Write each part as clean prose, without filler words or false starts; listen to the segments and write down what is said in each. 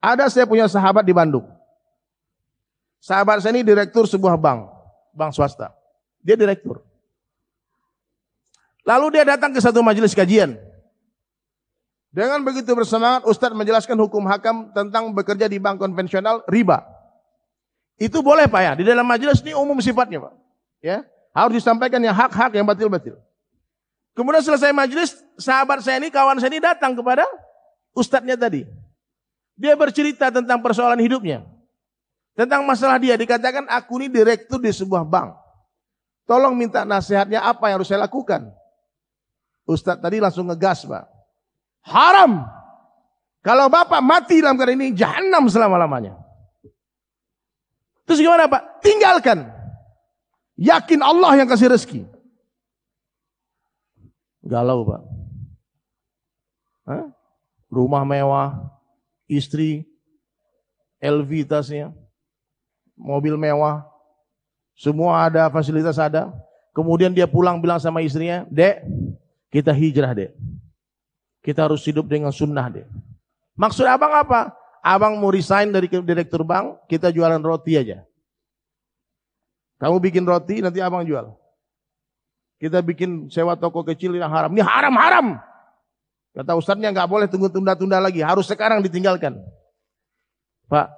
Ada saya punya sahabat di Bandung. Sahabat saya ini direktur sebuah bank swasta. Dia direktur. Lalu dia datang ke satu majelis kajian. Dengan begitu bersemangat, Ustadz menjelaskan hukum hakam tentang bekerja di bank konvensional riba. Itu boleh Pak ya, di dalam majelis ini umum sifatnya Pak. Ya, harus disampaikan yang hak-hak, yang batil-batil. Kemudian selesai majelis, sahabat saya ini, kawan saya ini datang kepada Ustadznya tadi. Dia bercerita tentang persoalan hidupnya. Tentang masalah dia, dikatakan aku ini direktur di sebuah bank. Tolong minta nasihatnya apa yang harus saya lakukan. Ustadz tadi langsung ngegas Pak. Haram. Kalau Bapak mati dalam keadaan ini, jahanam selama-lamanya. Terus gimana Pak? Tinggalkan. Yakin Allah yang kasih rezeki. Galau Pak. Hah? Rumah mewah, istri, LV tasnya, mobil mewah, semua ada, fasilitas ada. Kemudian dia pulang bilang sama istrinya, Dek, kita hijrah Dek. Kita harus hidup dengan sunnah Dek. Maksud abang apa? Abang mau resign dari direktur bank, kita jualan roti aja. Kamu bikin roti, nanti abang jual. Kita bikin sewa toko kecil yang haram. Ini haram-haram. Kata ustadznya nggak boleh tunggu tunda-tunda lagi, harus sekarang ditinggalkan. Pak,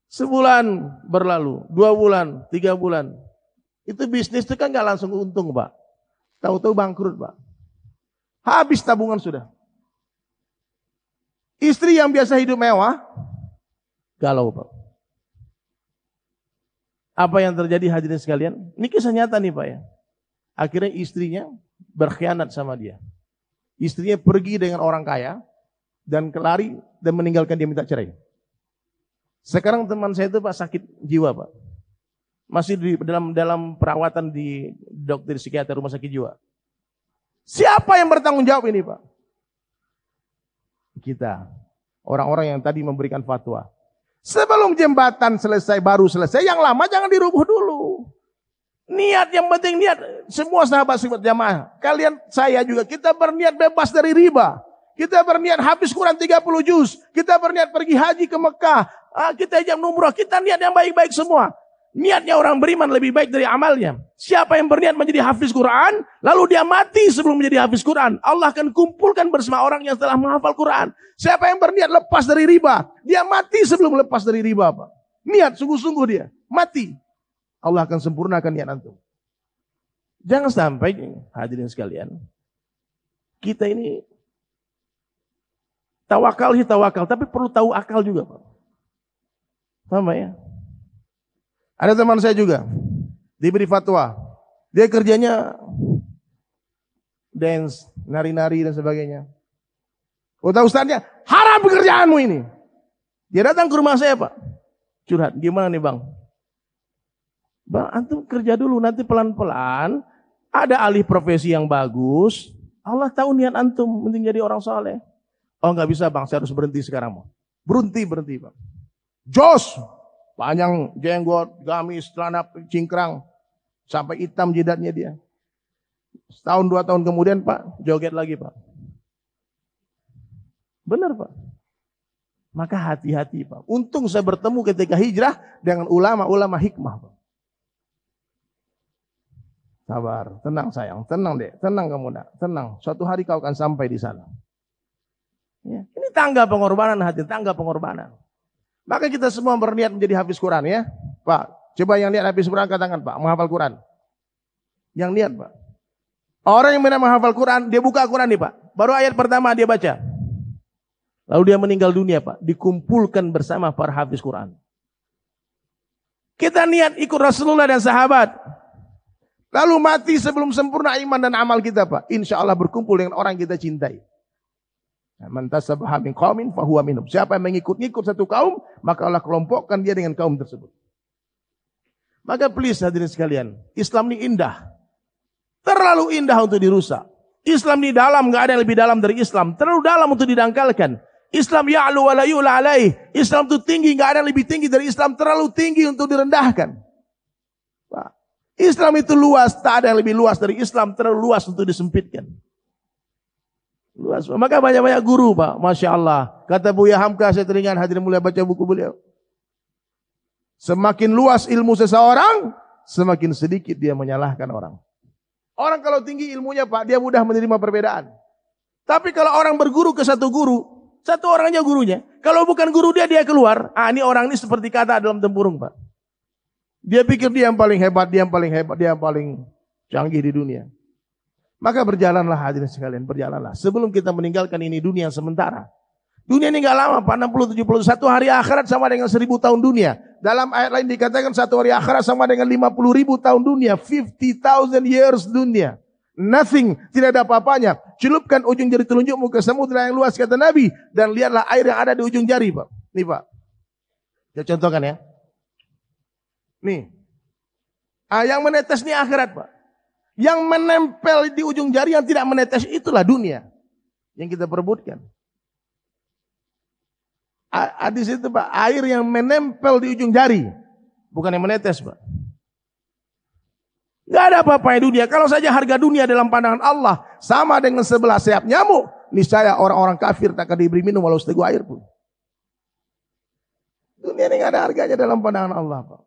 sebulan berlalu, 2 bulan, 3 bulan. Itu bisnis itu kan nggak langsung untung Pak. Tahu-tahu bangkrut Pak. Habis tabungan sudah. Istri yang biasa hidup mewah, galau Pak. Apa yang terjadi hadirin sekalian? Ini kisah nyata nih Pak ya. Akhirnya istrinya berkhianat sama dia. Istrinya pergi dengan orang kaya dan kelari dan meninggalkan dia minta cerai. Sekarang teman saya itu Pak sakit jiwa Pak. Masih dalam perawatan di dokter psikiater rumah sakit jiwa. Siapa yang bertanggung jawab ini Pak? Kita. Orang-orang yang tadi memberikan fatwa. Sebelum jembatan selesai, baru selesai. Yang lama jangan dirubuh dulu. Niat yang penting niat. Semua sahabat-sahabat jamaah. Kalian, saya juga. Kita berniat bebas dari riba. Kita berniat habis Quran 30 juz. Kita berniat pergi haji ke Mekah. Kita jam umrah. Kita niat yang baik-baik semua. Niatnya orang beriman lebih baik dari amalnya. Siapa yang berniat menjadi hafiz Quran, lalu dia mati sebelum menjadi hafiz Quran, Allah akan kumpulkan bersama orang yang telah menghafal Quran. Siapa yang berniat lepas dari riba, dia mati sebelum lepas dari riba Pak. Niat sungguh-sungguh dia, mati. Allah akan sempurnakan niat antum. Jangan sampai hadirin sekalian, kita ini tawakal sih tawakal, tapi perlu tahu akal juga Pak. Paham ya? Ada teman saya juga, diberi fatwa. Dia kerjanya dance, nari-nari dan sebagainya. Kata ustaznya, haram pekerjaanmu ini. Dia datang ke rumah saya Pak. Curhat, gimana nih Bang? Bang, antum kerja dulu, nanti pelan-pelan. Ada alih profesi yang bagus. Allah tahu niat antum, penting jadi orang soleh. Oh nggak bisa Bang, saya harus berhenti sekarang. Berhenti Bang. Jos! Panjang jenggot, gamis, celana cingkrang, sampai hitam jidatnya dia. Setahun 2 tahun kemudian Pak, joget lagi Pak. Benar Pak. Maka hati-hati Pak. Untung saya bertemu ketika hijrah dengan ulama-ulama hikmah Pak. Sabar, tenang sayang, tenang deh, tenang kamu nak, tenang. Suatu hari kau akan sampai di sana. Ya. Ini tangga pengorbanan hati, tangga pengorbanan. Maka kita semua berniat menjadi hafiz Quran ya. Pak, coba yang niat hafiz Quran angkat tangan Pak, menghafal Quran. Yang niat Pak. Orang yang menghafal Quran, dia buka Quran nih Pak. Baru ayat pertama dia baca. Lalu dia meninggal dunia Pak, dikumpulkan bersama para hafiz Quran. Kita niat ikut Rasulullah dan sahabat. Lalu mati sebelum sempurna iman dan amal kita Pak. Insya Allah berkumpul dengan orang yang kita cintai. Man tasabbaha min qaumin fahuwa minhum. Siapa yang mengikut-ngikut satu kaum, maka Allah kelompokkan dia dengan kaum tersebut. Maka please hadirin sekalian, Islam ini indah. Terlalu indah untuk dirusak. Islam ini dalam, enggak ada yang lebih dalam dari Islam. Terlalu dalam untuk didangkalkan. Islam ya'lu wa la yu'la alaih. Islam itu tinggi, enggak ada yang lebih tinggi dari Islam. Terlalu tinggi untuk direndahkan. Pak, Islam itu luas, tak ada yang lebih luas dari Islam. Terlalu luas untuk disempitkan. Luas. Maka banyak-banyak guru Pak. Masya Allah. Kata Buya Hamka, saya teringat hadirin mulia baca buku beliau. Semakin luas ilmu seseorang, semakin sedikit dia menyalahkan orang. Orang kalau tinggi ilmunya Pak, dia mudah menerima perbedaan. Tapi kalau orang berguru ke satu guru, satu orangnya gurunya. Kalau bukan guru dia keluar. Ini orang ini seperti kata dalam tempurung Pak. Dia pikir dia yang paling hebat, dia yang paling canggih di dunia. Maka berjalanlah hadirin sekalian, berjalanlah. Sebelum kita meninggalkan ini dunia sementara. Dunia ini gak lama Pak, 60-70. Satu hari akhirat sama dengan 1000 tahun dunia. Dalam ayat lain dikatakan satu hari akhirat sama dengan 50.000 tahun dunia. 50,000 years dunia. Nothing, tidak ada apa-apanya. Celupkan ujung jari telunjukmu ke samudera yang luas kata Nabi. Dan lihatlah air yang ada di ujung jari Pak. Nih Pak. Saya contohkan ya. Nih. Yang menetes ini akhirat Pak. Yang menempel di ujung jari yang tidak menetes itulah dunia. Yang kita perebutkan. Hadis itu Pak, air yang menempel di ujung jari. Bukan yang menetes Pak. Gak ada apa-apanya dunia. Kalau saja harga dunia dalam pandangan Allah sama dengan 11 sayap nyamuk, niscaya orang-orang kafir tak akan diberi minum walau seteguk air pun. Dunia ini gak ada harganya dalam pandangan Allah Pak.